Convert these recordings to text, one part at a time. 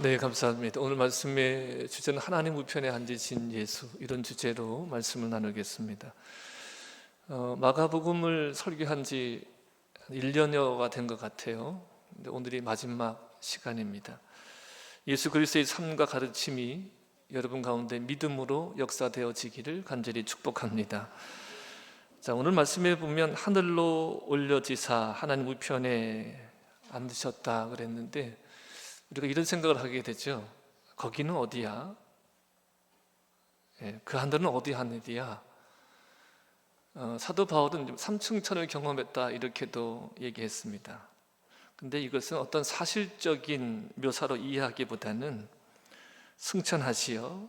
네, 감사합니다. 오늘 말씀의 주제는 하나님 우편에 앉으신 예수, 이런 주제로 말씀을 나누겠습니다. 마가복음을 설교한 지 1년여가 된 것 같아요. 근데 오늘이 마지막 시간입니다. 예수 그리스도의 삶과 가르침이 여러분 가운데 믿음으로 역사되어지기를 간절히 축복합니다. 자, 오늘 말씀에 보면 하늘로 올려지사 하나님 우편에 앉으셨다 그랬는데, 우리가 이런 생각을 하게 되죠. 거기는 어디야? 그 하늘은 어디 하늘이야? 사도 바울은 삼층천을 경험했다 이렇게도 얘기했습니다. 근데 이것은 어떤 사실적인 묘사로 이해하기보다는 승천하시어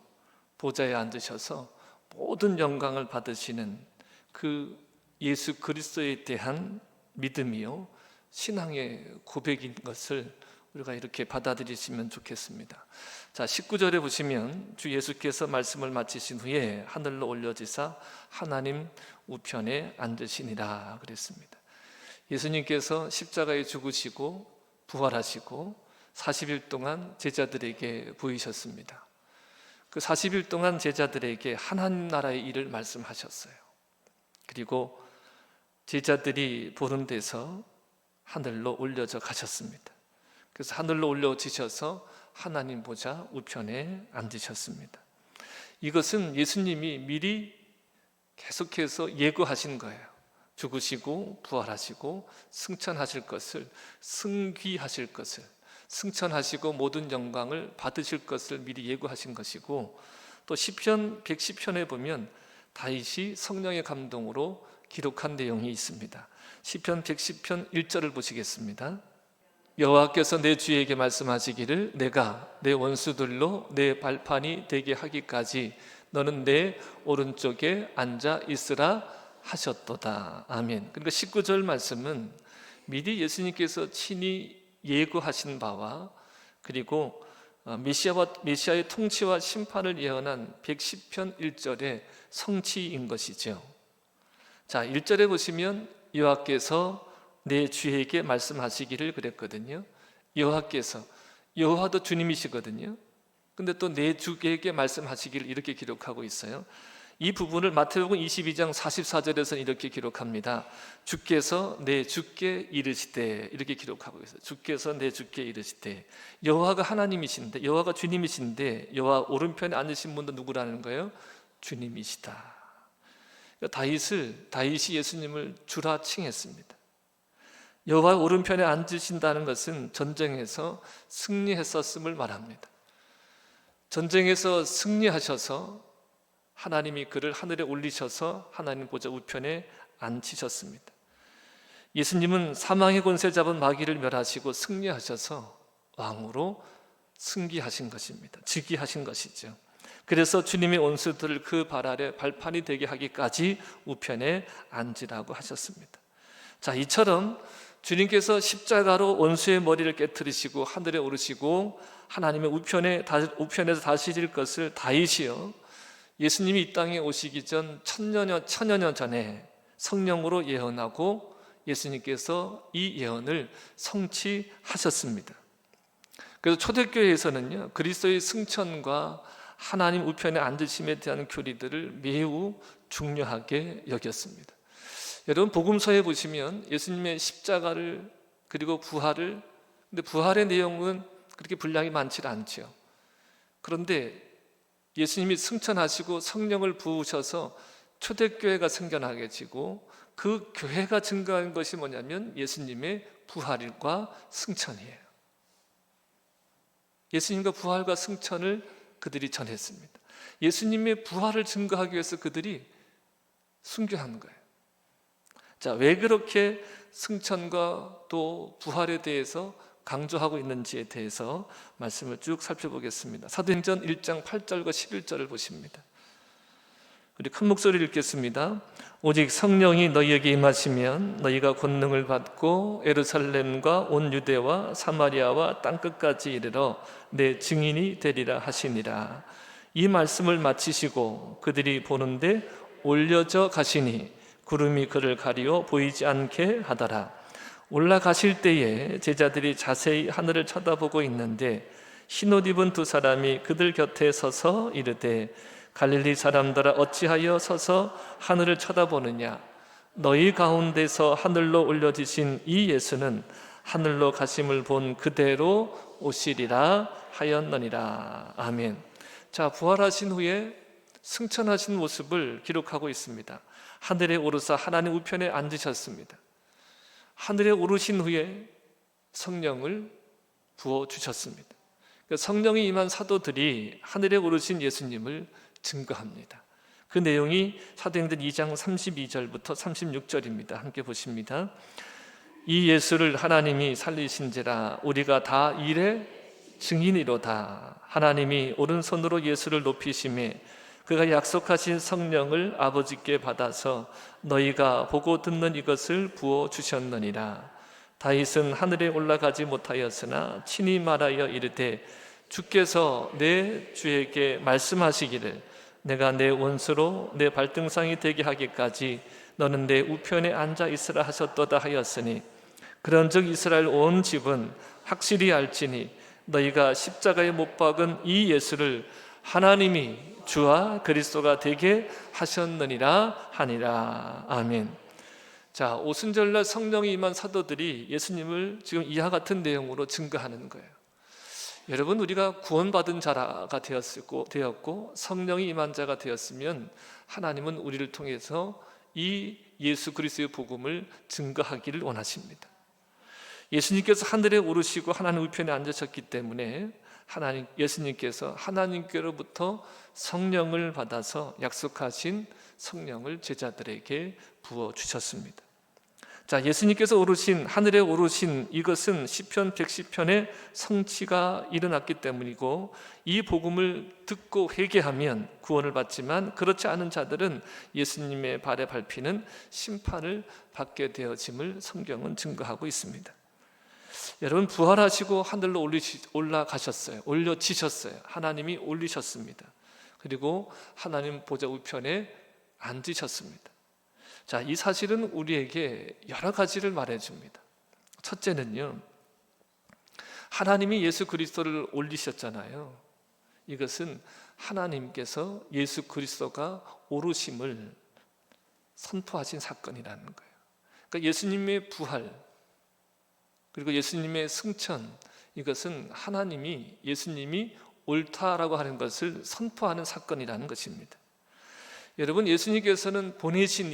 보좌에 앉으셔서 모든 영광을 받으시는 그 예수 그리스도에 대한 믿음이요, 신앙의 고백인 것을 우리가 이렇게 받아들이시면 좋겠습니다. 자, 19절에 보시면 주 예수께서 말씀을 마치신 후에 하늘로 올려지사 하나님 우편에 앉으시니라 그랬습니다. 예수님께서 십자가에 죽으시고 부활하시고 40일 동안 제자들에게 보이셨습니다. 그 40일 동안 제자들에게 하나님 나라의 일을 말씀하셨어요. 그리고 제자들이 보는 데서 하늘로 올려져 가셨습니다. 그래서 하늘로 올려지셔서 하나님 보좌 우편에 앉으셨습니다. 이것은 예수님이 미리 계속해서 예고하신 거예요. 죽으시고 부활하시고 승천하실 것을, 승귀하실 것을, 승천하시고 모든 영광을 받으실 것을 미리 예고하신 것이고, 또 시편 110편에 보면 다윗이 성령의 감동으로 기록한 내용이 있습니다. 시편 110편 1절을 보시겠습니다. 여호와께서 내 주에게 말씀하시기를 내가 내 원수들로 내 발판이 되게 하기까지 너는 내 오른쪽에 앉아 있으라 하셨도다. 아멘. 그러니까 19절 말씀은 미리 예수님께서 친히 예고하신 바와, 그리고 메시아의 통치와 심판을 예언한 110편 1절의 성취인 것이죠. 자, 1절에 보시면 여호와께서 내 주에게 말씀하시기를 그랬거든요. 여호와께서, 여호와도 주님이시거든요. 근데 또 내 주에게 말씀하시기를 이렇게 기록하고 있어요. 이 부분을 마태복음 22장 44절에서는 이렇게 기록합니다. 주께서 내 주께 이르시되, 이렇게 기록하고 있어요. 주께서 내 주께 이르시되. 여호와가 하나님이신데, 여호와가 주님이신데, 여호와 오른편에 앉으신 분도 누구라는 거예요? 주님이시다. 다윗이 예수님을 주라 칭했습니다. 여호와 오른편에 앉으신다는 것은 전쟁에서 승리했었음을 말합니다. 전쟁에서 승리하셔서 하나님이 그를 하늘에 올리셔서 하나님 보좌 우편에 앉히셨습니다. 예수님은 사망의 권세 잡은 마귀를 멸하시고 승리하셔서 왕으로 승기하신 것입니다. 즉위하신 것이죠. 그래서 주님의 원수들을 그 발 아래 발판이 되게 하기까지 우편에 앉으라고 하셨습니다. 자, 이처럼 주님께서 십자가로 원수의 머리를 깨트리시고 하늘에 오르시고 하나님의 우편에서 다스릴 것을 다윗이요, 예수님이 이 땅에 오시기 전 천여 년 전에 성령으로 예언하고 예수님께서 이 예언을 성취하셨습니다. 그래서 초대교회에서는요, 그리스도의 승천과 하나님 우편에 앉으심에 대한 교리들을 매우 중요하게 여겼습니다. 여러분, 복음서에 보시면 예수님의 십자가를, 그리고 부활을, 근데 부활의 내용은 그렇게 분량이 많지 않죠. 그런데 예수님이 승천하시고 성령을 부으셔서 초대교회가 생겨나게 되고, 그 교회가 증거한 것이 뭐냐면 예수님의 부활과 승천이에요. 예수님과 부활과 승천을 그들이 전했습니다. 예수님의 부활을 증거하기 위해서 그들이 순교한 거예요. 자, 왜 그렇게 승천과 또 부활에 대해서 강조하고 있는지에 대해서 말씀을 쭉 살펴보겠습니다. 사도행전 1장 8절과 11절을 보십니다. 우리 큰 목소리를 읽겠습니다. 오직 성령이 너희에게 임하시면 너희가 권능을 받고 예루살렘과 온 유대와 사마리아와 땅끝까지 이르러 내 증인이 되리라 하시니라. 이 말씀을 마치시고 그들이 보는데 올려져 가시니 구름이 그를 가리워 보이지 않게 하더라. 올라가실 때에 제자들이 자세히 하늘을 쳐다보고 있는데 흰옷 입은 두 사람이 그들 곁에 서서 이르되 갈릴리 사람들아 어찌하여 서서 하늘을 쳐다보느냐 너희 가운데서 하늘로 올려지신 이 예수는 하늘로 가심을 본 그대로 오시리라 하였느니라. 아멘. 자, 부활하신 후에 승천하신 모습을 기록하고 있습니다. 하늘에 오르사 하나님 우편에 앉으셨습니다. 하늘에 오르신 후에 성령을 부어주셨습니다. 성령이 임한 사도들이 하늘에 오르신 예수님을 증거합니다. 그 내용이 사도행전 2장 32절부터 36절입니다. 함께 보십니다. 이 예수를 하나님이 살리신지라 우리가 다 이래 증인이로다. 하나님이 오른손으로 예수를 높이심에 그가 약속하신 성령을 아버지께 받아서 너희가 보고 듣는 이것을 부어주셨느니라. 다윗은 하늘에 올라가지 못하였으나 친히 말하여 이르되 주께서 내 주에게 말씀하시기를 내가 내 원수로 내 발등상이 되게 하기까지 너는 내 우편에 앉아 있으라 하셨도다 하였으니 그런즉 이스라엘 온 집은 확실히 알지니 너희가 십자가에 못 박은 이 예수를 하나님이 주와 그리스도가 되게 하셨느니라 하니라. 아멘. 자, 오순절날 성령이 임한 사도들이 예수님을 지금 이와 같은 내용으로 증거하는 거예요. 여러분, 우리가 구원받은 자가 되었고 성령이 임한 자가 되었으면 하나님은 우리를 통해서 이 예수 그리스도의 복음을 증거하기를 원하십니다. 예수님께서 하늘에 오르시고 하나님 우편에 앉으셨기 때문에 예수님께서 하나님께로부터 성령을 받아서 약속하신 성령을 제자들에게 부어주셨습니다. 자, 예수님께서 하늘에 오르신 이것은 시편 110편의 성취가 일어났기 때문이고 이 복음을 듣고 회개하면 구원을 받지만 그렇지 않은 자들은 예수님의 발에 밟히는 심판을 받게 되어짐을 성경은 증거하고 있습니다. 여러분, 부활하시고 하늘로 올라가셨어요. 올려지셨어요. 하나님이 올리셨습니다. 그리고 하나님 보좌 우편에 앉으셨습니다. 자, 이 사실은 우리에게 여러 가지를 말해줍니다. 첫째는요, 하나님이 예수 그리스도를 올리셨잖아요. 이것은 하나님께서 예수 그리스도가 오르심을 선포하신 사건이라는 거예요. 그러니까 예수님의 부활 그리고 예수님의 승천, 이것은 하나님이 예수님이 옳다라고 하는 것을 선포하는 사건이라는 것입니다. 여러분, 예수님께서는 보내신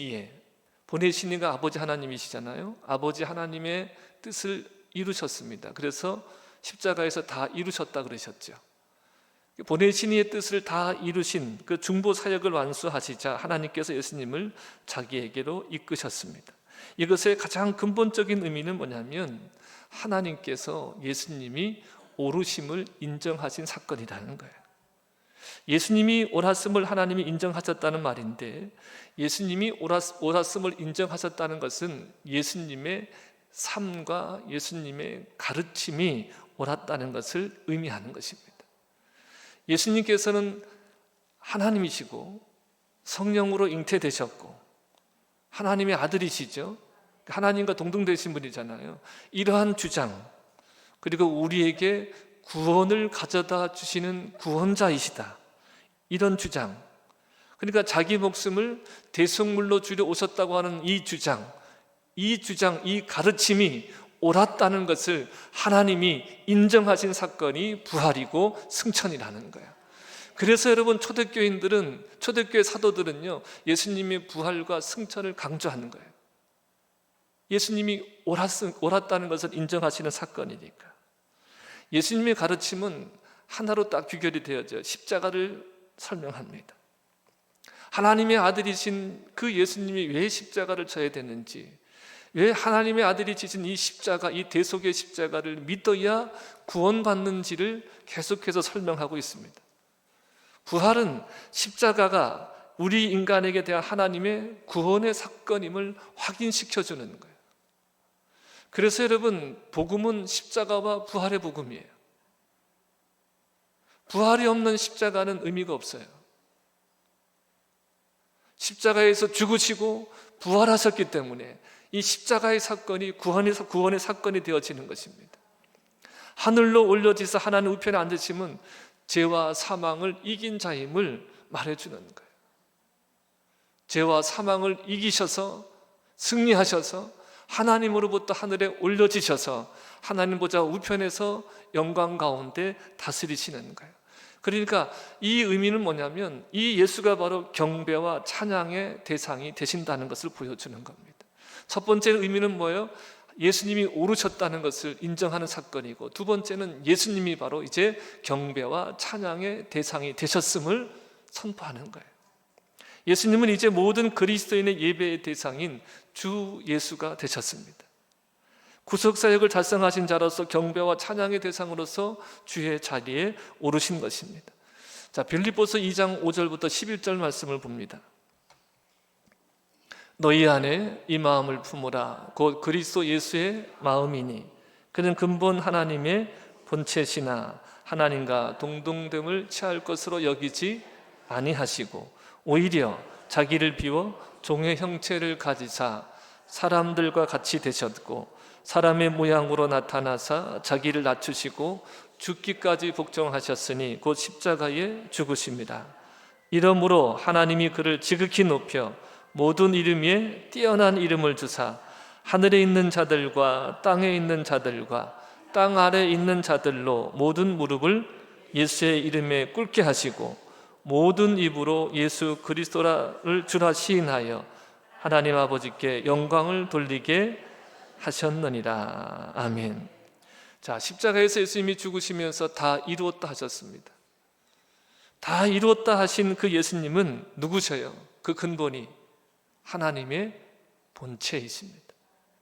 이가 아버지 하나님이시잖아요. 아버지 하나님의 뜻을 이루셨습니다. 그래서 십자가에서 다 이루셨다 그러셨죠. 보내신 이의 뜻을 다 이루신 그 중보 사역을 완수하시자 하나님께서 예수님을 자기에게로 이끄셨습니다. 이것의 가장 근본적인 의미는 뭐냐면 하나님께서 예수님이 오르심을 인정하신 사건이라는 거예요. 예수님이 옳았음을 하나님이 인정하셨다는 말인데, 예수님이 옳았음을 인정하셨다는 것은 예수님의 삶과 예수님의 가르침이 옳았다는 것을 의미하는 것입니다. 예수님께서는 하나님이시고 성령으로 잉태되셨고 하나님의 아들이시죠. 하나님과 동등되신 분이잖아요. 이러한 주장, 그리고 우리에게 구원을 가져다 주시는 구원자이시다, 이런 주장, 그러니까 자기 목숨을 대속물로 주려 오셨다고 하는 이 주장, 이 가르침이 옳았다는 것을 하나님이 인정하신 사건이 부활이고 승천이라는 거예요. 그래서 여러분, 초대교회 사도들은요, 예수님의 부활과 승천을 강조하는 거예요. 예수님이 옳았다는 것을 인정하시는 사건이니까. 예수님의 가르침은 하나로 딱 귀결이 되어져 십자가를 설명합니다. 하나님의 아들이신 그 예수님이 왜 십자가를 져야 되는지, 왜 하나님의 아들이 지신 이 십자가, 이 대속의 십자가를 믿어야 구원받는지를 계속해서 설명하고 있습니다. 부활은 십자가가 우리 인간에게 대한 하나님의 구원의 사건임을 확인시켜주는 거예요. 그래서 여러분, 복음은 십자가와 부활의 복음이에요. 부활이 없는 십자가는 의미가 없어요. 십자가에서 죽으시고 부활하셨기 때문에 이 십자가의 사건이 구원의 사건이 되어지는 것입니다. 하늘로 올려지사 하나님 우편에 앉으심은 죄와 사망을 이긴 자임을 말해주는 거예요. 죄와 사망을 이기셔서 승리하셔서 하나님으로부터 하늘에 올려지셔서 하나님 보좌 우편에서 영광 가운데 다스리시는 거예요. 그러니까 이 의미는 뭐냐면 이 예수가 바로 경배와 찬양의 대상이 되신다는 것을 보여주는 겁니다. 첫 번째 의미는 뭐예요? 예수님이 오르셨다는 것을 인정하는 사건이고, 두 번째는 예수님이 바로 이제 경배와 찬양의 대상이 되셨음을 선포하는 거예요. 예수님은 이제 모든 그리스도인의 예배의 대상인 주 예수가 되셨습니다. 구속사역을 달성하신 자로서 경배와 찬양의 대상으로서 주의 자리에 오르신 것입니다. 자, 빌립보서 2장 5절부터 11절 말씀을 봅니다. 너희 안에 이 마음을 품으라. 곧 그리스도 예수의 마음이니 그는 근본 하나님의 본체시나 하나님과 동등됨을 취할 것으로 여기지 아니하시고 오히려 자기를 비워 종의 형체를 가지사 사람들과 같이 되셨고 사람의 모양으로 나타나사 자기를 낮추시고 죽기까지 복종하셨으니 곧 십자가에 죽으십니다. 이러므로 하나님이 그를 지극히 높여 모든 이름 위에 뛰어난 이름을 주사 하늘에 있는 자들과 땅에 있는 자들과 땅 아래에 있는 자들로 모든 무릎을 예수의 이름에 꿇게 하시고 모든 입으로 예수 그리스도를 주라 시인하여 하나님 아버지께 영광을 돌리게 하셨느니라. 아멘. 자, 십자가에서 예수님이 죽으시면서 다 이루었다 하셨습니다. 다 이루었다 하신 그 예수님은 누구셔요? 그 근본이 하나님의 본체이십니다.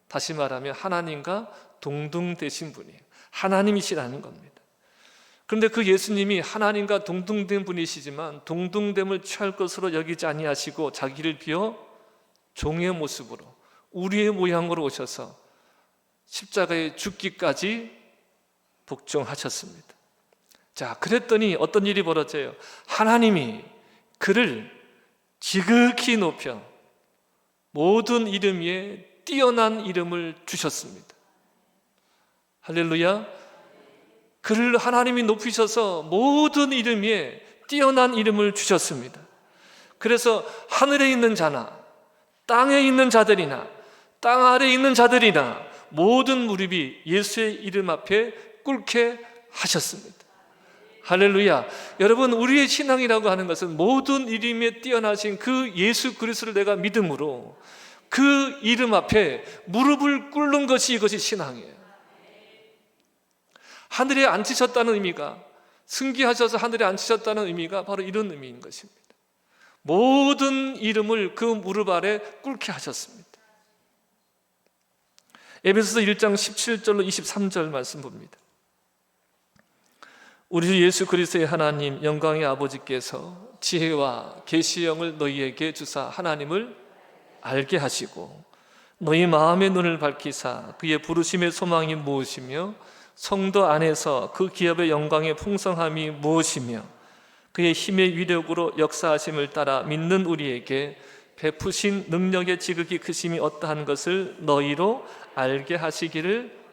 다시 말하면 하나님과 동등되신 분이에요. 하나님이시라는 겁니다. 그런데 그 예수님이 하나님과 동등된 분이시지만 동등됨을 취할 것으로 여기지 아니하시고 자기를 비워 종의 모습으로 우리의 모양으로 오셔서 십자가에 죽기까지 복종하셨습니다. 자, 그랬더니 어떤 일이 벌어져요? 하나님이 그를 지극히 높여 모든 이름 위에 뛰어난 이름을 주셨습니다. 할렐루야. 그를 하나님이 높이셔서 모든 이름 위에 뛰어난 이름을 주셨습니다. 그래서 하늘에 있는 자나 땅에 있는 자들이나 땅 아래에 있는 자들이나 모든 무릎이 예수의 이름 앞에 꿇게 하셨습니다. 할렐루야. 여러분, 우리의 신앙이라고 하는 것은 모든 이름에 뛰어나신 그 예수 그리스도를 내가 믿음으로 그 이름 앞에 무릎을 꿇는 것이 이것이 신앙이에요. 하늘에 앉히셨다는 의미가, 승기하셔서 하늘에 앉히셨다는 의미가 바로 이런 의미인 것입니다. 모든 이름을 그 무릎 아래 꿇게 하셨습니다. 에베소서 1장 17절로 23절 말씀 봅니다. 우리 주 예수 그리스도의 하나님 영광의 아버지께서 지혜와 계시의 영을 너희에게 주사 하나님을 알게 하시고 너희 마음의 눈을 밝히사 그의 부르심의 소망이 무엇이며 성도 안에서 그 기업의 영광의 풍성함이 무엇이며 그의 힘의 위력으로 역사하심을 따라 믿는 우리에게 베푸신 능력의 지극히 크심이 어떠한 것을 너희로 알게 하시기를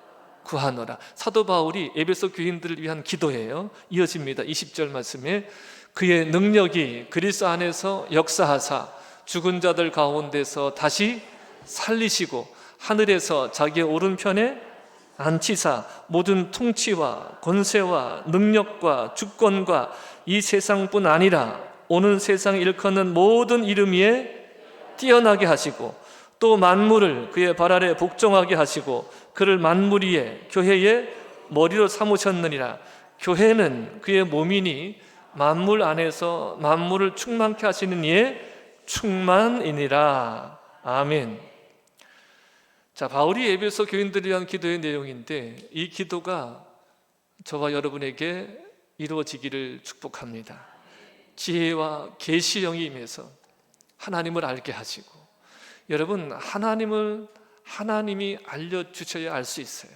구하노라. 사도 바울이 에베소 교인들을 위한 기도예요. 이어집니다. 20절 말씀에 그의 능력이 그리스도 안에서 역사하사 죽은 자들 가운데서 다시 살리시고 하늘에서 자기의 오른편에 앉히사 모든 통치와 권세와 능력과 주권과 이 세상뿐 아니라 오는 세상 일컫는 모든 이름 위에 뛰어나게 하시고 또 만물을 그의 발 아래 복종하게 하시고 그를 만물 위에 교회의 머리로 삼으셨느니라. 교회는 그의 몸이니 만물 안에서 만물을 충만케 하시는 이의 충만이니라. 아멘. 자, 바울이 에베소 교인들을 위한 기도의 내용인데 이 기도가 저와 여러분에게 이루어지기를 축복합니다. 지혜와 계시의 영이 임해서 하나님을 알게 하시고, 여러분, 하나님이 알려주셔야 알 수 있어요.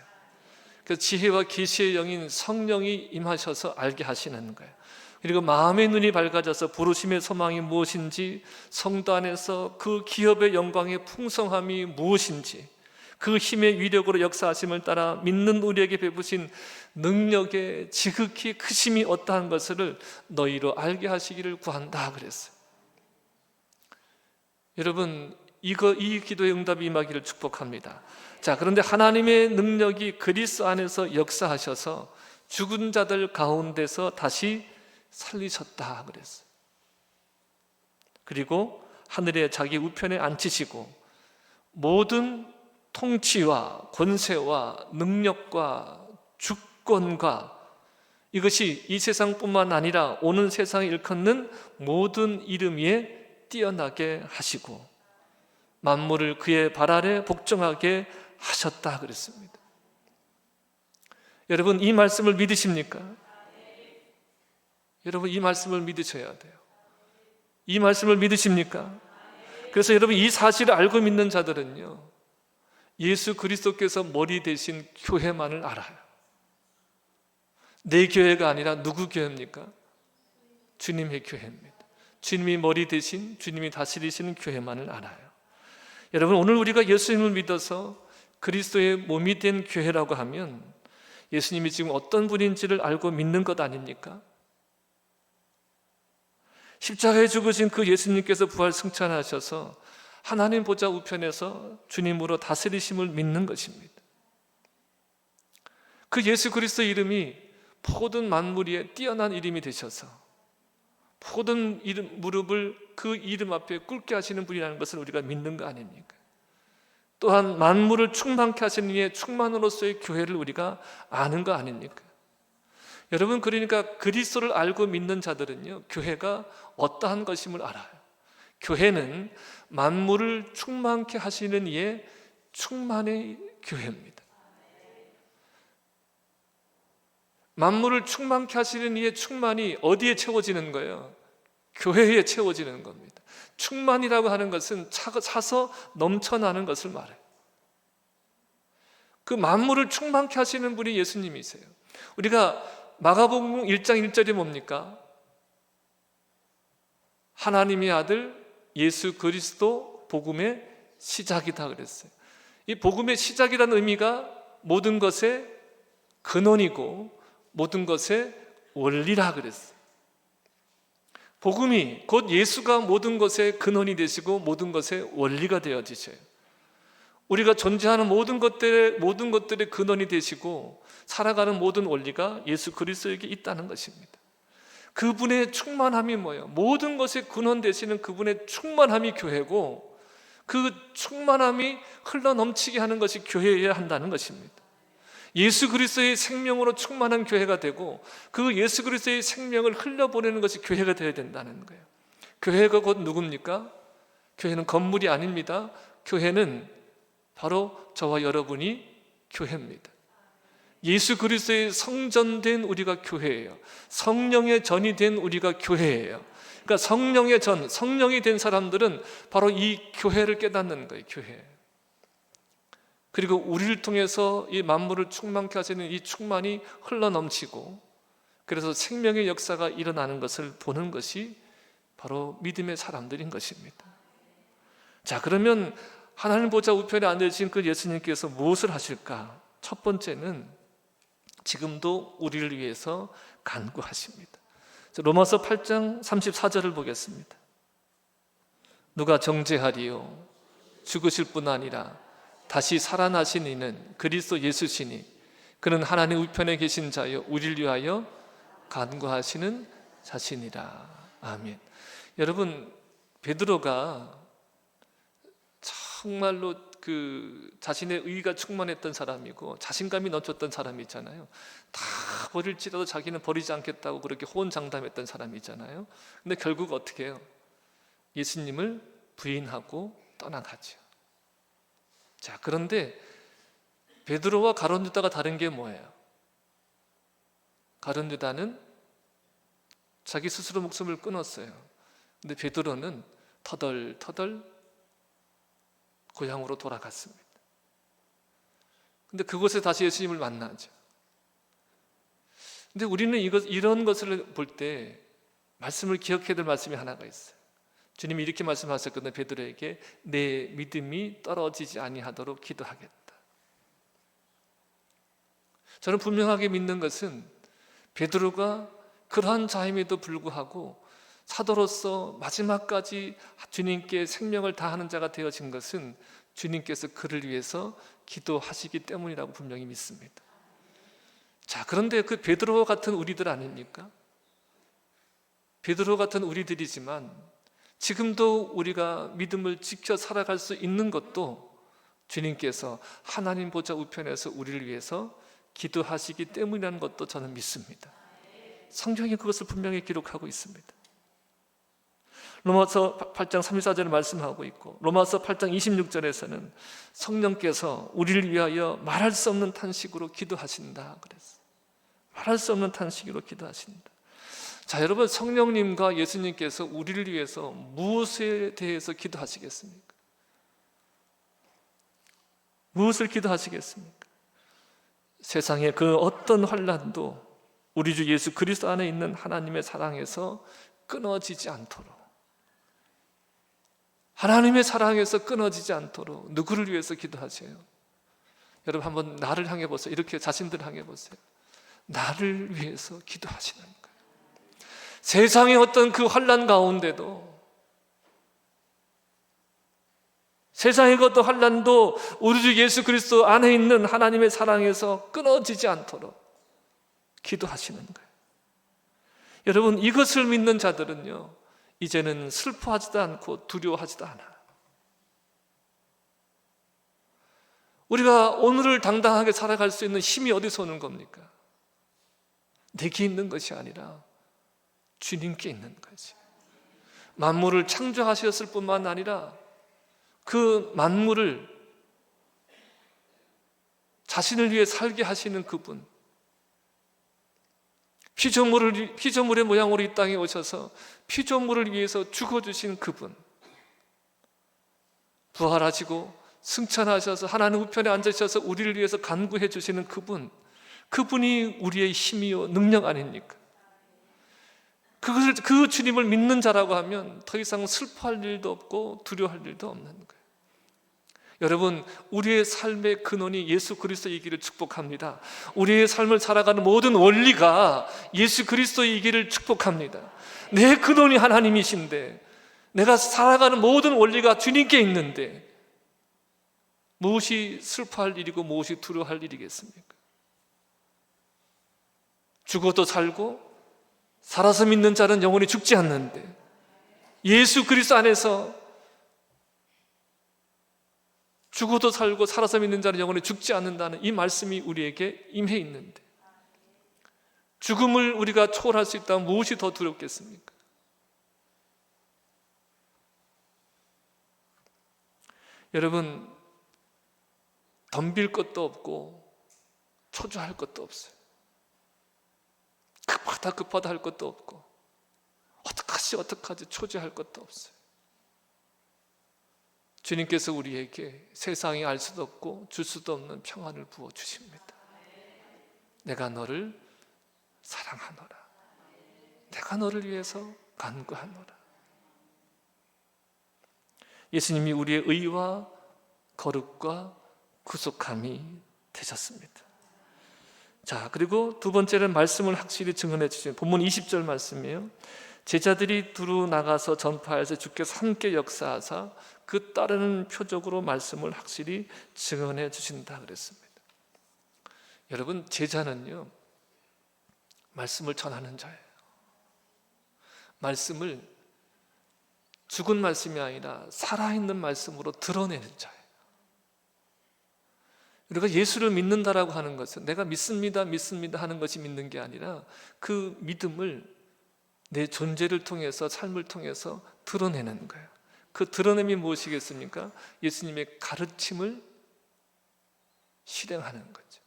그래서 지혜와 계시의 영인 성령이 임하셔서 알게 하시는 거예요. 그리고 마음의 눈이 밝아져서 부르심의 소망이 무엇인지, 성도 안에서 그 기업의 영광의 풍성함이 무엇인지, 그 힘의 위력으로 역사하심을 따라 믿는 우리에게 베푸신 능력의 지극히 크심이 어떠한 것을 너희로 알게 하시기를 구한다 그랬어요. 여러분, 이 기도의 응답이 임하기를 축복합니다. 자, 그런데 하나님의 능력이 그리스도 안에서 역사하셔서 죽은 자들 가운데서 다시 살리셨다 그랬어요. 그리고 하늘에 자기 우편에 앉히시고 모든 통치와 권세와 능력과 주권과 이것이 이 세상뿐만 아니라 오는 세상에 일컫는 모든 이름 위에 뛰어나게 하시고 만물을 그의 발 아래 복종하게 하셨다 그랬습니다. 여러분, 이 말씀을 믿으십니까? 여러분, 이 말씀을 믿으셔야 돼요. 이 말씀을 믿으십니까? 그래서 여러분, 이 사실을 알고 믿는 자들은요, 예수 그리스도께서 머리 대신 교회만을 알아요. 내 교회가 아니라 누구 교회입니까? 주님의 교회입니다. 주님이 머리 대신 주님이 다스리시는 교회만을 알아요. 여러분, 오늘 우리가 예수님을 믿어서 그리스도의 몸이 된 교회라고 하면 예수님이 지금 어떤 분인지를 알고 믿는 것 아닙니까? 십자가에 죽으신 그 예수님께서 부활 승천하셔서 하나님 보좌 우편에서 주님으로 다스리심을 믿는 것입니다. 그 예수 그리스도 이름이 모든 만물 위에 뛰어난 이름이 되셔서 모든 무릎을 그 이름 앞에 꿇게 하시는 분이라는 것을 우리가 믿는 거 아닙니까? 또한 만물을 충만케 하시는 이의 충만으로서의 교회를 우리가 아는 거 아닙니까? 여러분, 그러니까 그리스도를 알고 믿는 자들은요, 교회가 어떠한 것임을 알아요. 교회는 만물을 충만케 하시는 이의 충만의 교회입니다. 만물을 충만케 하시는 이의 충만이 어디에 채워지는 거예요? 교회에 채워지는 겁니다. 충만이라고 하는 것은 차서 넘쳐나는 것을 말해요. 그 만물을 충만케 하시는 분이 예수님이세요. 우리가 마가복음 1장 1절이 뭡니까? 하나님의 아들 예수 그리스도 복음의 시작이다 그랬어요. 이 복음의 시작이라는 의미가 모든 것의 근원이고 모든 것의 원리라 그랬어요. 복음이 곧 예수가 모든 것의 근원이 되시고 모든 것의 원리가 되어지셔요. 우리가 존재하는 모든 것들의 근원이 되시고 살아가는 모든 원리가 예수 그리스도에게 있다는 것입니다. 그분의 충만함이 뭐예요? 모든 것의 근원 되시는 그분의 충만함이 교회고 그 충만함이 흘러넘치게 하는 것이 교회여야 한다는 것입니다. 예수 그리스도의 생명으로 충만한 교회가 되고 그 예수 그리스도의 생명을 흘려보내는 것이 교회가 되어야 된다는 거예요. 교회가 곧 누굽니까? 교회는 건물이 아닙니다. 교회는 바로 저와 여러분이 교회입니다. 예수 그리스도의 성전된 우리가 교회예요. 성령의 전이 된 우리가 교회예요. 그러니까 성령의 전, 성령이 된 사람들은 바로 이 교회를 깨닫는 거예요. 교회. 그리고 우리를 통해서 이 만물을 충만케 하시는 이 충만이 흘러넘치고 그래서 생명의 역사가 일어나는 것을 보는 것이 바로 믿음의 사람들인 것입니다. 자, 그러면 하나님 보좌 우편에 앉으신 그 예수님께서 무엇을 하실까? 첫 번째는 지금도 우리를 위해서 간구하십니다. 로마서 8장 34절을 보겠습니다. 누가 정죄하리요? 죽으실 뿐 아니라 다시 살아나신 이는 그리스도 예수시니 그는 하나님 우편에 계신 자여 우리를 위하여 간구하시는 자신이라. 아멘. 여러분, 베드로가 정말로 자신의 의가 충만했던 사람이고 자신감이 넘쳤던 사람이잖아요. 다 버릴지라도 자기는 버리지 않겠다고 그렇게 호언장담했던 사람이잖아요. 근데 결국 어떻게 해요? 예수님을 부인하고 떠나가죠. 자, 그런데 베드로와 가룟 유다가 다른 게 뭐예요? 가룟 유다는 자기 스스로 목숨을 끊었어요. 근데 베드로는 터덜터덜 고향으로 돌아갔습니다. 근데 그곳에 다시 예수님을 만나죠. 근데 우리는 이런 것을 볼 때 말씀을 기억해야 될 말씀이 하나가 있어요. 주님이 이렇게 말씀하셨거든요. 베드로에게 내 믿음이 떨어지지 아니하도록 기도하겠다. 저는 분명하게 믿는 것은 베드로가 그러한 자임에도 불구하고 사도로서 마지막까지 주님께 생명을 다하는 자가 되어진 것은 주님께서 그를 위해서 기도하시기 때문이라고 분명히 믿습니다. 자, 그런데 그 베드로 같은 우리들 아닙니까? 베드로 같은 우리들이지만 지금도 우리가 믿음을 지켜 살아갈 수 있는 것도 주님께서 하나님 보좌 우편에서 우리를 위해서 기도하시기 때문이라는 것도 저는 믿습니다. 성경이 그것을 분명히 기록하고 있습니다. 로마서 8장 34절에 말씀하고 있고 로마서 8장 26절에서는 성령께서 우리를 위하여 말할 수 없는 탄식으로 기도하신다 그랬어요. 말할 수 없는 탄식으로 기도하신다. 자, 여러분, 성령님과 예수님께서 우리를 위해서 무엇에 대해서 기도하시겠습니까? 무엇을 기도하시겠습니까? 세상의 그 어떤 환난도 우리 주 예수 그리스도 안에 있는 하나님의 사랑에서 끊어지지 않도록, 하나님의 사랑에서 끊어지지 않도록 누구를 위해서 기도하세요? 여러분, 한번 나를 향해 보세요. 이렇게 자신들 향해 보세요. 나를 위해서 기도하시는 거예요. 세상의 어떤 그 환난 가운데도, 세상의 어떤 환난도 우리 주 예수 그리스도 안에 있는 하나님의 사랑에서 끊어지지 않도록 기도하시는 거예요. 여러분, 이것을 믿는 자들은요, 이제는 슬퍼하지도 않고 두려워하지도 않아요. 우리가 오늘을 당당하게 살아갈 수 있는 힘이 어디서 오는 겁니까? 내게 있는 것이 아니라 주님께 있는 거지. 만물을 창조하셨을 뿐만 아니라 그 만물을 자신을 위해 살게 하시는 그분, 피조물의 모양으로 이 땅에 오셔서 피조물을 위해서 죽어주신 그분, 부활하시고 승천하셔서 하나님 우편에 앉으셔서 우리를 위해서 간구해 주시는 그분, 그분이 우리의 힘이요 능력 아닙니까? 그 주님을 믿는 자라고 하면 더 이상 슬퍼할 일도 없고 두려워할 일도 없는 거예요. 여러분, 우리의 삶의 근원이 예수 그리스도이기를 축복합니다. 우리의 삶을 살아가는 모든 원리가 예수 그리스도이기를 축복합니다. 내 근원이 하나님이신데, 내가 살아가는 모든 원리가 주님께 있는데 무엇이 슬퍼할 일이고 무엇이 두려워할 일이겠습니까? 죽어도 살고 살아서 믿는 자는 영원히 죽지 않는데, 예수 그리스도 안에서 죽어도 살고 살아서 믿는 자는 영원히 죽지 않는다는 이 말씀이 우리에게 임해 있는데, 죽음을 우리가 초월할 수 있다면 무엇이 더 두렵겠습니까? 여러분, 덤빌 것도 없고 초조할 것도 없어요. 급하다 할 것도 없고 어떡하지 초조할 것도 없어요. 주님께서 우리에게 세상이 알 수도 없고 줄 수도 없는 평안을 부어주십니다. 내가 너를 사랑하노라. 내가 너를 위해서 간구하노라. 예수님이 우리의 의와 거룩과 구속함이 되셨습니다. 자, 그리고 두 번째는 말씀을 확실히 증언해 주시는 본문 20절 말씀이에요. 제자들이 두루 나가서 전파해서 주께서 함께 역사하사 그 따르는 표적으로 말씀을 확실히 증언해 주신다 그랬습니다. 여러분, 제자는요, 말씀을 전하는 자예요. 말씀을 죽은 말씀이 아니라 살아있는 말씀으로 드러내는 자예요. 우리가 예수를 믿는다라고 하는 것은 내가 믿습니다 하는 것이 믿는 게 아니라 그 믿음을 내 존재를 통해서, 삶을 통해서 드러내는 거예요. 그 드러냄이 무엇이겠습니까? 예수님의 가르침을 실행하는 거죠.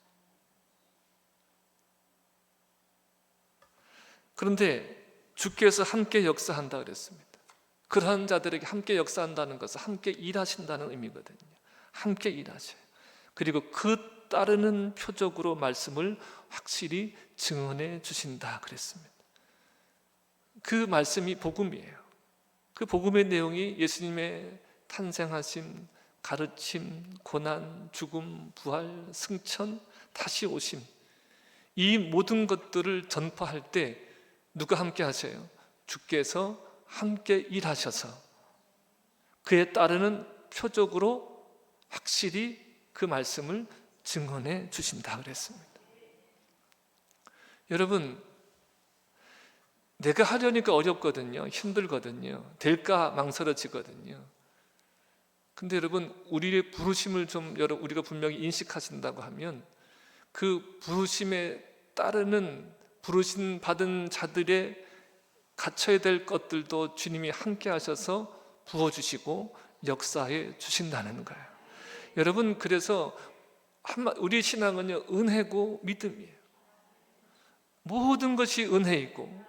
그런데 주께서 함께 역사한다 그랬습니다. 그러한 자들에게 함께 역사한다는 것은 함께 일하신다는 의미거든요. 함께 일하셔요. 그리고 그 따르는 표적으로 말씀을 확실히 증언해 주신다 그랬습니다. 그 말씀이 복음이에요. 그 복음의 내용이 예수님의 탄생하심, 가르침, 고난, 죽음, 부활, 승천, 다시 오심, 이 모든 것들을 전파할 때 누가 함께 하세요? 주께서 함께 일하셔서 그에 따르는 표적으로 확실히 그 말씀을 증언해 주신다 그랬습니다. 여러분, 내가 하려니까 어렵거든요. 힘들거든요. 될까 망설여지거든요. 근데 여러분, 우리의 부르심을 좀 우리가 분명히 인식하신다고 하면 그 부르심에 따르는 부르심 받은 자들의 갖춰야 될 것들도 주님이 함께 하셔서 부어주시고 역사해 주신다는 거예요. 여러분, 그래서 우리 신앙은요, 은혜고 믿음이에요. 모든 것이 은혜이고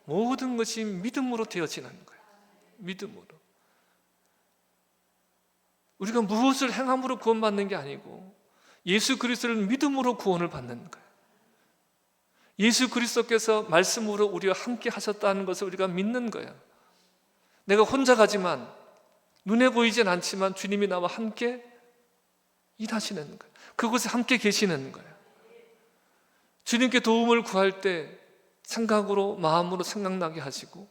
모든 것이 믿음으로 되어지는 거예요. 믿음으로. 우리가 무엇을 행함으로 구원받는 게 아니고 예수 그리스도를 믿음으로 구원을 받는 거예요. 예수 그리스도께서 말씀으로 우리와 함께 하셨다는 것을 우리가 믿는 거예요. 내가 혼자 가지만 눈에 보이진 않지만 주님이 나와 함께 일하시는 거예요. 그곳에 함께 계시는 거예요. 주님께 도움을 구할 때 생각으로 마음으로 생각나게 하시고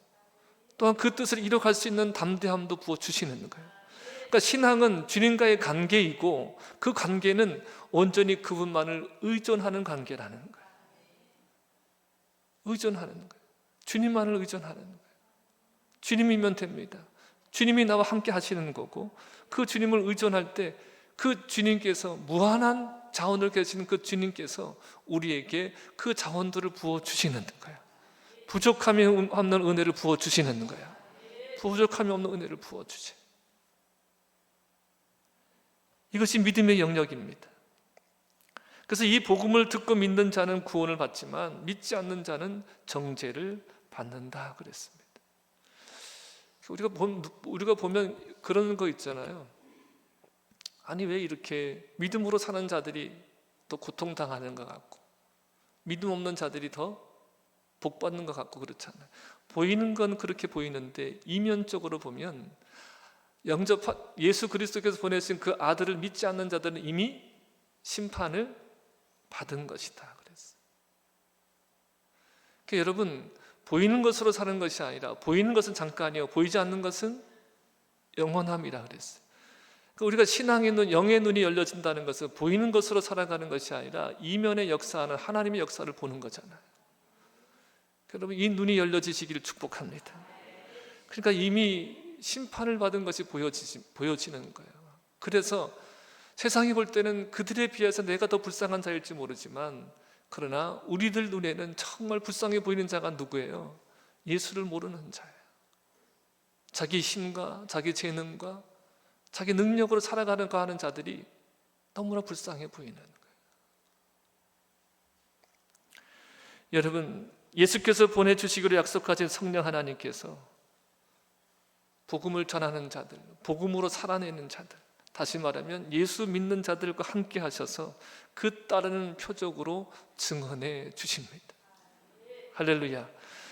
또한 그 뜻을 이뤄갈 수 있는 담대함도 부어주시는 거예요. 그러니까 신앙은 주님과의 관계이고 그 관계는 온전히 그분만을 의존하는 관계라는 거예요. 의존하는 거예요. 주님만을 의존하는 거예요. 주님이면 됩니다. 주님이 나와 함께 하시는 거고 그 주님을 의존할 때 그 주님께서 무한한 자원을 계시는 그 주님께서 우리에게 그 자원들을 부어주시는 거예요. 부족함이 없는 은혜를 부어주시는 거예요. 부족함이 없는 은혜를 부어주세요. 이것이 믿음의 영역입니다. 그래서 이 복음을 듣고 믿는 자는 구원을 받지만 믿지 않는 자는 정죄를 받는다 그랬습니다. 우리가 보면 그런 거 있잖아요. 아니 왜 이렇게 믿음으로 사는 자들이 더 고통당하는 것 같고 믿음 없는 자들이 더 복받는 것 같고 그렇잖아요. 보이는 건 그렇게 보이는데 이면적으로 보면 예수 그리스도께서 보내신 그 아들을 믿지 않는 자들은 이미 심판을 받은 것이다 그랬어요. 그러니까 여러분, 보이는 것으로 사는 것이 아니라 보이는 것은 잠깐이요 보이지 않는 것은 영원함이라 그랬어요. 그러니까 우리가 신앙의 눈, 영의 눈이 열려진다는 것은 보이는 것으로 살아가는 것이 아니라 이면의 역사하는 하나님의 역사를 보는 거잖아요. 여러분, 이 눈이 열려지시기를 축복합니다. 그러니까 이미 심판을 받은 것이 보여지는 거예요. 그래서 세상이 볼 때는 그들에 비해서 내가 더 불쌍한 자일지 모르지만 그러나 우리들 눈에는 정말 불쌍해 보이는 자가 누구예요? 예수를 모르는 자예요. 자기 힘과 자기 재능과 자기 능력으로 살아가는 하는 자들이 너무나 불쌍해 보이는 거예요. 여러분, 예수께서 보내주시기로 약속하신 성령 하나님께서 복음을 전하는 자들, 복음으로 살아내는 자들, 다시 말하면 예수 믿는 자들과 함께 하셔서 그 따르는 표적으로 증언해 주십니다. 할렐루야.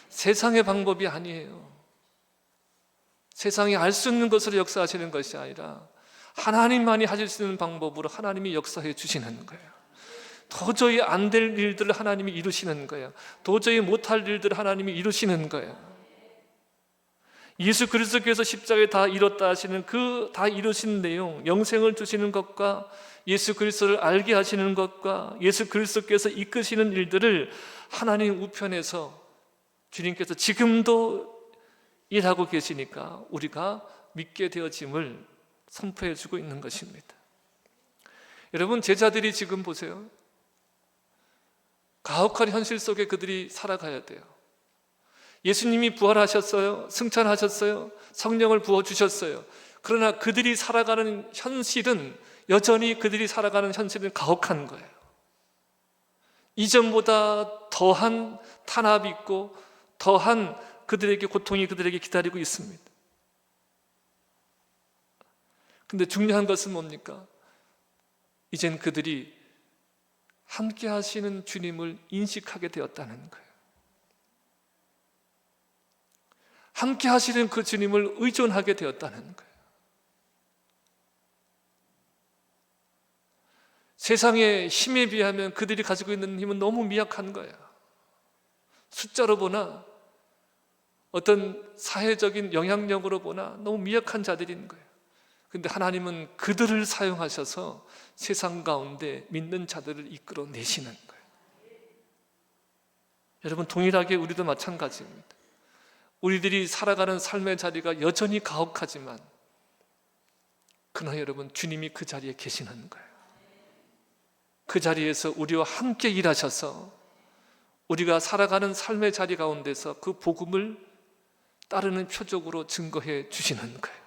세상의 방법이 아니에요. 세상이 알 수 있는 것으로 역사하시는 것이 아니라 하나님만이 하실 수 있는 방법으로 하나님이 역사해 주시는 거예요. 도저히 안 될 일들을 하나님이 이루시는 거예요. 도저히 못할 일들을 하나님이 이루시는 거예요. 예수 그리스도께서 십자가에 다 이뤘다 하시는 그 다 이루신 내용, 영생을 주시는 것과 예수 그리스도를 알게 하시는 것과 예수 그리스도께서 이끄시는 일들을 하나님 우편에서 주님께서 지금도 일하고 계시니까 우리가 믿게 되어짐을 선포해 주고 있는 것입니다. 여러분, 제자들이 지금 보세요. 가혹한 현실 속에 그들이 살아가야 돼요. 예수님이 부활하셨어요. 승천하셨어요. 성령을 부어주셨어요. 그러나 그들이 살아가는 현실은 여전히 그들이 살아가는 현실은 가혹한 거예요. 이전보다 더한 탄압이 있고 더한 그들에게 고통이 그들에게 기다리고 있습니다. 근데 중요한 것은 뭡니까? 이젠 그들이 함께 하시는 주님을 인식하게 되었다는 거예요. 함께 하시는 그 주님을 의존하게 되었다는 거예요. 세상의 힘에 비하면 그들이 가지고 있는 힘은 너무 미약한 거야. 숫자로 보나 어떤 사회적인 영향력으로 보나 너무 미약한 자들인 거예요. 근데 하나님은 그들을 사용하셔서 세상 가운데 믿는 자들을 이끌어내시는 거예요. 여러분, 동일하게 우리도 마찬가지입니다. 우리들이 살아가는 삶의 자리가 여전히 가혹하지만 그러나 여러분, 주님이 그 자리에 계시는 거예요. 그 자리에서 우리와 함께 일하셔서 우리가 살아가는 삶의 자리 가운데서 그 복음을 따르는 표적으로 증거해 주시는 거예요.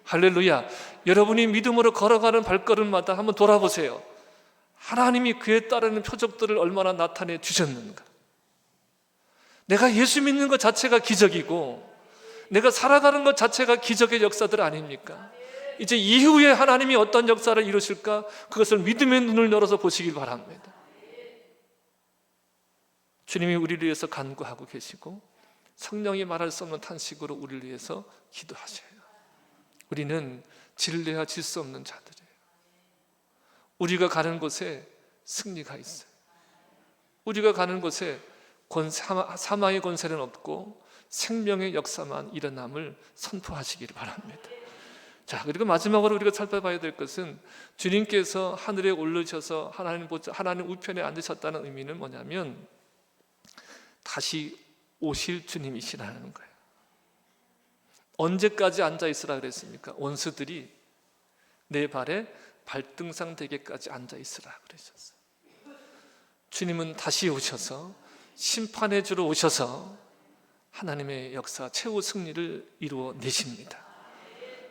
할렐루야. 여러분이 믿음으로 걸어가는 발걸음마다 한번 돌아보세요. 하나님이 그에 따르는 표적들을 얼마나 나타내 주셨는가. 내가 예수 믿는 것 자체가 기적이고 내가 살아가는 것 자체가 기적의 역사들 아닙니까? 이제 이후에 하나님이 어떤 역사를 이루실까? 그것을 믿음의 눈을 열어서 보시길 바랍니다. 주님이 우리를 위해서 간구하고 계시고 성령이 말할 수 없는 탄식으로 우리를 위해서 기도하셔요. 우리는 질려야 질 수 없는 자들이에요. 우리가 가는 곳에 승리가 있어요. 우리가 가는 곳에 사망의 권세는 없고 생명의 역사만 일어남을 선포하시기를 바랍니다. 자, 그리고 마지막으로 우리가 살펴봐야 될 것은 주님께서 하늘에 올르셔서 하나님 우편에 앉으셨다는 의미는 뭐냐면 다시 오실 주님이시라는 거예요. 언제까지 앉아있으라 그랬습니까? 원수들이 내 발에 발등상 되게까지 앉아있으라 그러셨어요. 주님은 다시 오셔서 심판의 주로 오셔서 하나님의 역사 최후 승리를 이루어 내십니다.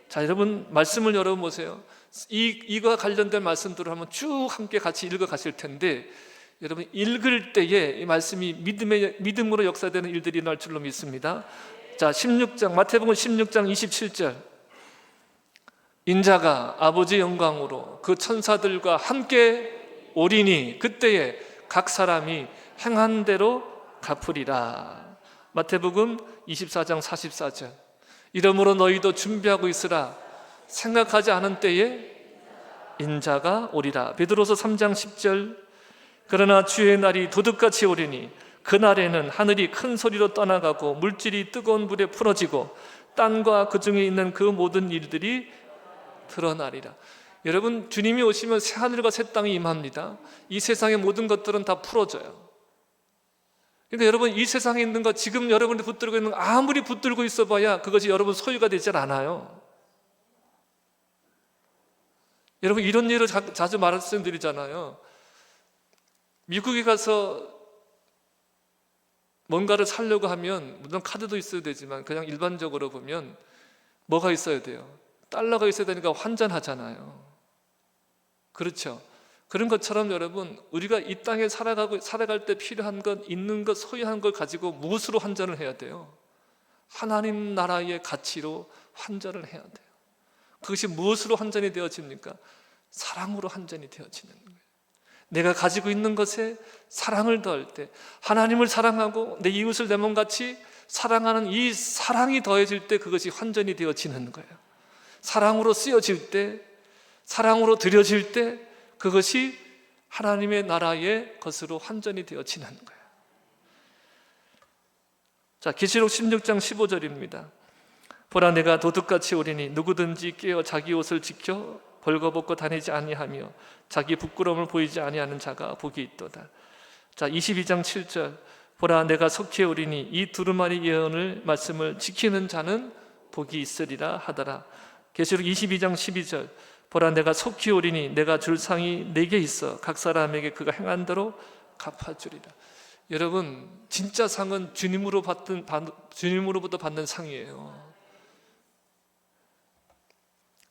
자, 여러분 말씀을 열어보세요. 이와 관련된 말씀들을 한번 쭉 함께 같이 읽어 가실 텐데 여러분 읽을 때에 이 말씀이 믿음으로 역사되는 일들이 날 줄로 믿습니다. 자, 16장 마태복음 16장 27절 인자가 아버지 영광으로 그 천사들과 함께 오리니 그때에 각 사람이 행한 대로 갚으리라. 마태복음 24장 44절 이러므로 너희도 준비하고 있으라. 생각하지 않은 때에 인자가 오리라. 베드로서 3장 10절 그러나 주의 날이 도둑같이 오리니 그날에는 하늘이 큰 소리로 떠나가고 물질이 뜨거운 불에 풀어지고 땅과 그 중에 있는 그 모든 일들이 드러나리라. 여러분, 주님이 오시면 새 하늘과 새 땅이 임합니다. 이 세상의 모든 것들은 다 풀어져요. 그러니까 여러분, 이 세상에 있는 것, 지금 여러분이 붙들고 있는 거 아무리 붙들고 있어 봐야 그것이 여러분 소유가 되질 않아요. 여러분, 이런 예를 자주 말씀드리잖아요. 미국에 가서 뭔가를 사려고 하면 물론 카드도 있어야 되지만 그냥 일반적으로 보면 뭐가 있어야 돼요? 달러가 있어야 되니까 환전하잖아요. 그렇죠? 그런 것처럼 여러분, 우리가 이 땅에 살아갈 때 필요한 것, 있는 것, 소유한 걸 가지고 무엇으로 환전을 해야 돼요? 하나님 나라의 가치로 환전을 해야 돼요. 그것이 무엇으로 환전이 되어집니까? 사랑으로 환전이 되어지는 거예요. 내가 가지고 있는 것에 사랑을 더할 때, 하나님을 사랑하고 내 이웃을 내 몸같이 사랑하는 이 사랑이 더해질 때 그것이 환전이 되어지는 거예요. 사랑으로 쓰여질 때, 사랑으로 드려질 때 그것이 하나님의 나라의 것으로 환전이 되어지는 거예요. 자, 계시록 16장 15절입니다. 보라, 내가 도둑같이 오리니 누구든지 깨어 자기 옷을 지켜 벌거벗고 다니지 아니하며 자기 부끄러움을 보이지 아니하는 자가 복이 있도다. 자, 22장 7절 보라, 내가 속히 오리니 이 두루마리 예언을 말씀을 지키는 자는 복이 있으리라 하더라. 계시록 22장 12절 보라, 내가 속히 오리니 내가 줄 상이 내게 있어 각 사람에게 그가 행한 대로 갚아주리라. 여러분, 진짜 상은 주님으로부터 받는 상이에요.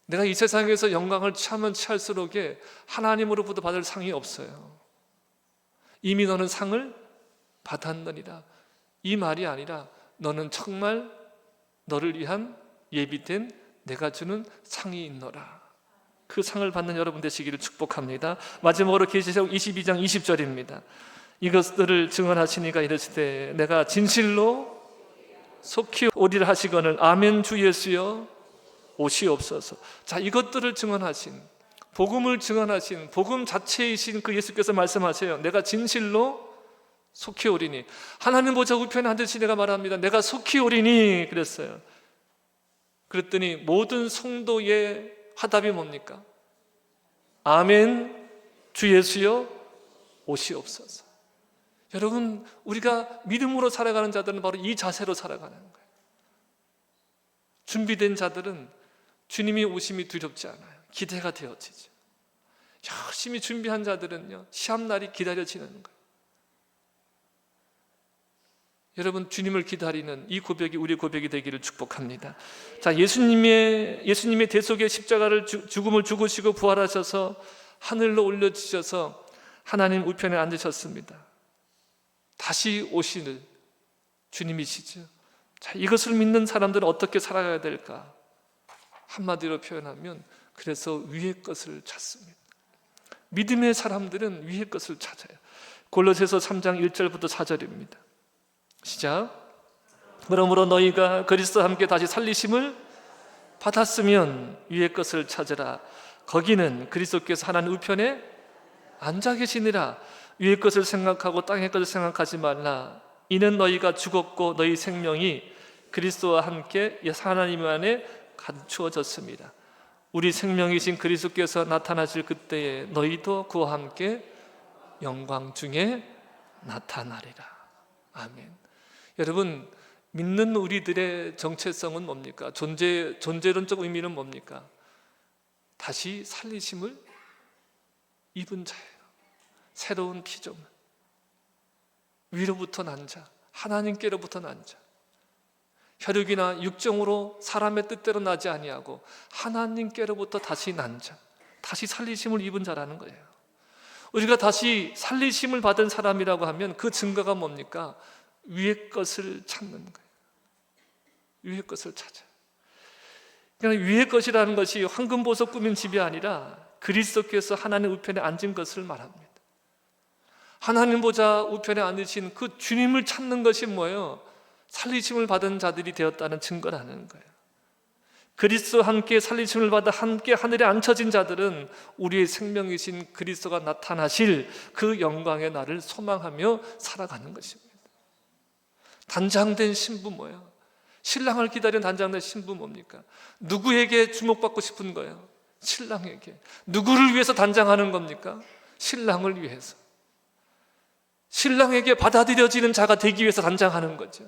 내가 이 세상에서 영광을 취하면 취할수록에 하나님으로부터 받을 상이 없어요. 이미 너는 상을 받았느니라. 이 말이 아니라 너는 정말 너를 위한 예비된 내가 주는 상이 있노라. 그 상을 받는 여러분 되시기를 축복합니다. 마지막으로 계시록 22장 20절입니다. 이것들을 증언하시니가 이르시되 내가 진실로 속히 오리라 하시거늘 아멘 주 예수여 오시옵소서. 자, 이것들을 증언하신 복음을 증언하신 복음 자체이신 그 예수께서 말씀하세요. 내가 진실로 속히 오리니. 하나님 보좌 우편에 앉으신 내가 말합니다. 내가 속히 오리니 그랬어요. 그랬더니 모든 성도의 화답이 뭡니까? 아멘, 주 예수여 오시옵소서. 여러분, 우리가 믿음으로 살아가는 자들은 바로 이 자세로 살아가는 거예요. 준비된 자들은 주님이 오심이 두렵지 않아요. 기대가 되어지죠. 열심히 준비한 자들은요, 시험날이 기다려지는 거예요. 여러분, 주님을 기다리는 이 고백이 우리 고백이 되기를 축복합니다. 자, 예수님의 대속의 십자가를 죽음을 죽으시고 부활하셔서 하늘로 올려주셔서 하나님 우편에 앉으셨습니다. 다시 오시는 주님이시죠. 자, 이것을 믿는 사람들은 어떻게 살아가야 될까? 한마디로 표현하면 그래서 위의 것을 찾습니다. 믿음의 사람들은 위의 것을 찾아요. 골로새서 3장 1절부터 4절입니다. 시작. 그러므로 너희가 그리스도와 함께 다시 살리심을 받았으면 위의 것을 찾으라. 거기는 그리스도께서 하나님 우편에 앉아 계시니라. 위의 것을 생각하고 땅의 것을 생각하지 말라. 이는 너희가 죽었고 너희 생명이 그리스도와 함께 하나님 안에 감추어졌습니다. 우리 생명이신 그리스도께서 나타나실 그때에 너희도 그와 함께 영광 중에 나타나리라. 아멘. 여러분, 믿는 우리들의 정체성은 뭡니까? 존재론적 의미는 뭡니까? 다시 살리심을 입은 자예요. 새로운 피조물, 위로부터 난 자, 하나님께로부터 난 자, 혈육이나 육정으로 사람의 뜻대로 나지 아니하고 하나님께로부터 다시 난 자, 다시 살리심을 입은 자라는 거예요. 우리가 다시 살리심을 받은 사람이라고 하면 그 증거가 뭡니까? 위의 것을 찾는 거예요. 위의 것을 찾아요. 그러니까 위의 것이라는 것이 황금보석 꾸민 집이 아니라 그리스도께서 하나님 우편에 앉은 것을 말합니다. 하나님 보좌 우편에 앉으신 그 주님을 찾는 것이 뭐예요? 살리심을 받은 자들이 되었다는 증거라는 거예요. 그리스도와 함께 살리심을 받아 함께 하늘에 앉혀진 자들은 우리의 생명이신 그리스도가 나타나실 그 영광의 날을 소망하며 살아가는 것입니다. 단장된 신부 뭐예요? 신랑을 기다리는 단장된 신부 뭡니까? 누구에게 주목받고 싶은 거예요? 신랑에게. 누구를 위해서 단장하는 겁니까? 신랑을 위해서. 신랑에게 받아들여지는 자가 되기 위해서 단장하는 거죠.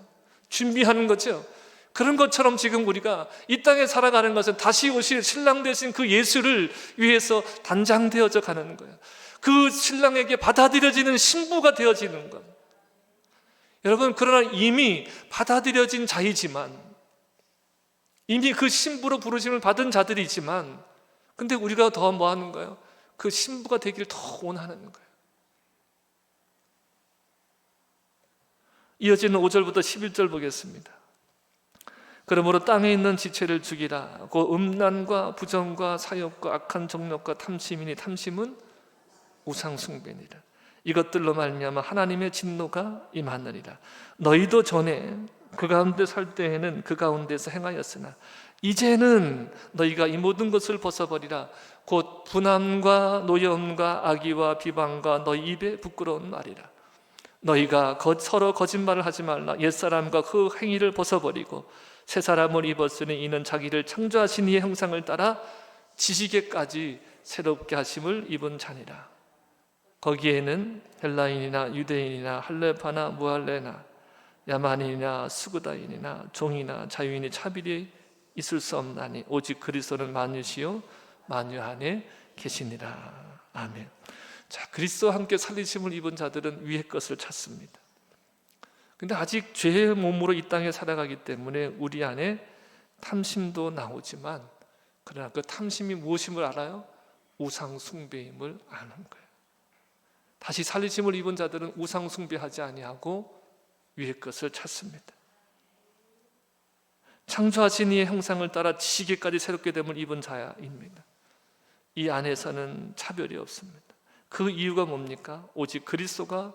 준비하는 거죠. 그런 것처럼 지금 우리가 이 땅에 살아가는 것은 다시 오실 신랑 되신 그 예수를 위해서 단장되어져 가는 거예요. 그 신랑에게 받아들여지는 신부가 되어지는 것. 여러분, 그러나 이미 받아들여진 자이지만, 이미 그 신부로 부르심을 받은 자들이지만, 근데 우리가 더 뭐 하는 거예요? 그 신부가 되기를 더 원하는 거예요. 이어지는 5절부터 11절 보겠습니다. 그러므로 땅에 있는 지체를 죽이라. 그 음란과 부정과 사욕과 악한 정욕과 탐심이니 탐심은 우상숭배니라. 이것들로 말미암아 하나님의 진노가 임하느니라. 너희도 전에 그 가운데 살 때에는 그 가운데서 행하였으나 이제는 너희가 이 모든 것을 벗어버리라. 곧 분함과 노여움과 악의와 비방과 너희 입에 부끄러운 말이라. 너희가 서로 거짓말을 하지 말라. 옛사람과 그 행위를 벗어버리고 새 사람을 입었으니 이는 자기를 창조하신 이의 형상을 따라 지식에까지 새롭게 하심을 입은 자니라. 거기에는 헬라인이나 유대인이나 할레파나 무할레나 야만인이나 수구다인이나 종이나 자유인이 차별이 있을 수 없나니 오직 그리스도는 만유시요 만유 안에 계시니라. 아멘. 자, 그리스도와 함께 살리심을 입은 자들은 위의 것을 찾습니다. 근데 아직 죄의 몸으로 이 땅에 살아가기 때문에 우리 안에 탐심도 나오지만, 그러나 그 탐심이 무엇임을 알아요? 우상 숭배임을 아는 거예요. 다시 살리심을 입은 자들은 우상 숭배하지 아니하고 위의 것을 찾습니다. 창조하신 이의 형상을 따라 지식에까지 새롭게 됨을 입은 자입니다. 이 안에서는 차별이 없습니다. 그 이유가 뭡니까? 오직 그리스도가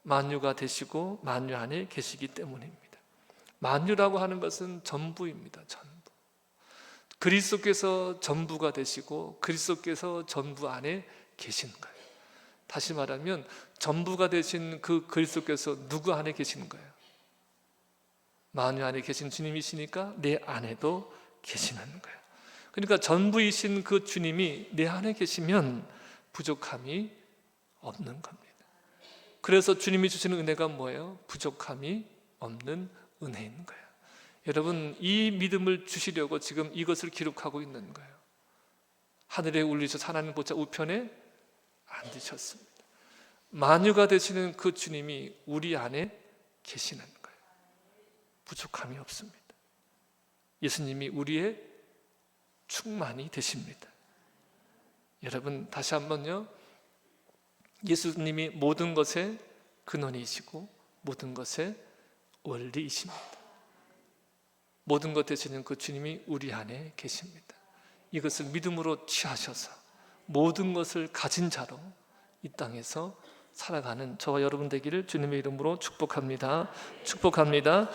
만유가 되시고 만유 안에 계시기 때문입니다. 만유라고 하는 것은 전부입니다. 전부. 그리스도께서 전부가 되시고 그리스도께서 전부 안에 계시는 거예요. 다시 말하면 전부가 되신 그 그리스도께서 누구 안에 계시는 거예요? 만유 안에 계신 주님이시니까 내 안에도 계시는 거예요. 그러니까 전부이신 그 주님이 내 안에 계시면 부족함이 없는 겁니다. 그래서 주님이 주시는 은혜가 뭐예요? 부족함이 없는 은혜인 거예요. 여러분, 이 믿음을 주시려고 지금 이것을 기록하고 있는 거예요. 하늘에 올리셔서 하나님 보좌 우편에 앉으셨습니다. 만유가 되시는 그 주님이 우리 안에 계시는 거예요. 부족함이 없습니다. 예수님이 우리의 충만이 되십니다. 여러분, 다시 한번요, 예수님이 모든 것의 근원이시고 모든 것의 원리이십니다. 모든 것 되시는 그 주님이 우리 안에 계십니다. 이것을 믿음으로 취하셔서 모든 것을 가진 자로 이 땅에서 살아가는 저와 여러분 되기를 주님의 이름으로 축복합니다. 축복합니다.